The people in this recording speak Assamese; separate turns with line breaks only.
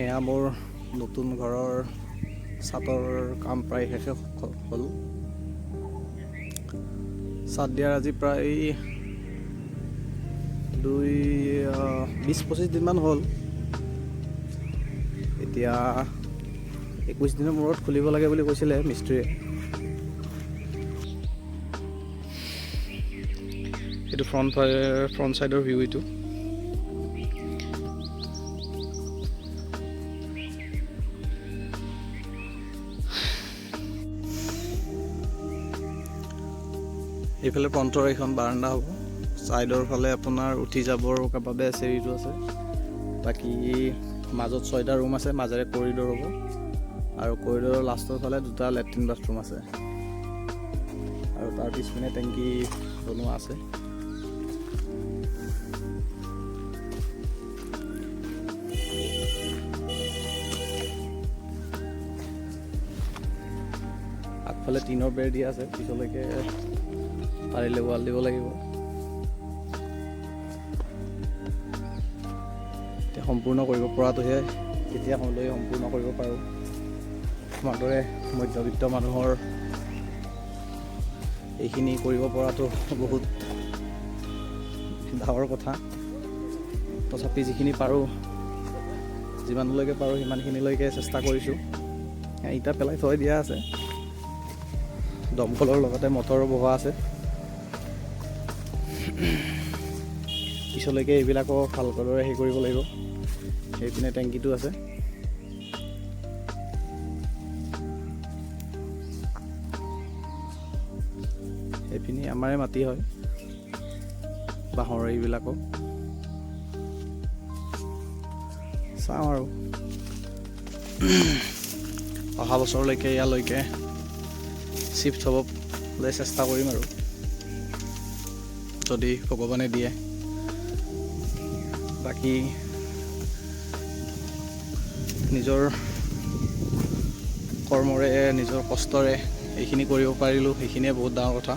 এয়া মোৰ নতুন ঘৰৰ ছাদৰ কাম প্ৰায় শেষে হ'ল। ছাদ দিয়াৰ আজি প্ৰায় 20-25 দিনমান হ'ল। এতিয়া 21 দিনৰ মূৰত খুলিব লাগে বুলি কৈছিলে মিস্ত্ৰীয়ে। এইটো ফ্ৰণ্ট চাইডৰ ভিউ এইটো। এইফালে ফ্ৰণ্টৰ এখন বাৰাণ্ডা হ'ব, ছাইডৰ ফালে আপোনাৰ উঠি যাবৰ বাবে চিৰিটো আছে। বাকী মাজত 6টা ৰুম আছে, মাজেৰে কৰিডৰ হ'ব আৰু কৰিডৰৰ লাষ্টৰ ফালে 2টা লেট্ৰিন বাথৰুম আছে আৰু তাৰ পিছপিনে টেংকি বনোৱা আছে। আগফালে টিনৰ বেৰ দিয়া আছে, পিছলৈকে পাৰিলে ৱাল দিব লাগিব। এতিয়া সম্পূৰ্ণ কৰিব পৰাটোহে কেতিয়া লৈ সম্পূৰ্ণ কৰিব পাৰোঁ। আমাৰ দৰে মধ্যবিত্ত মানুহৰ এইখিনি কৰিব পৰাটো বহুত ডাঙৰ কথা। তথাপি যিখিনি পাৰোঁ, যিমানলৈকে পাৰোঁ সিমানখিনিলৈকে চেষ্টা কৰিছোঁ। ইটা পেলাই থৈ দিয়া আছে, দমকলৰ লগতে মটৰো বহোৱা আছে। পিছলৈকে এইবিলাকো ভালকৈ হেৰি কৰিব লাগিব। সেইপিনে টেংকিটো আছে। সেইপিনি আমাৰে মাটি হয়, বাঁহৰ এইবিলাকো। চাওঁ আৰু অহা বছৰলৈকে ইয়ালৈকে শ্বিফ্ট হ'বলৈ চেষ্টা কৰিম আৰু যদি ভগৱানে দিয়ে। বাকী নিজৰ কৰ্মৰে, নিজৰ কষ্টৰে এইখিনি কৰিব পাৰিলোঁ, সেইখিনিয়ে বহুত ডাঙৰ কথা।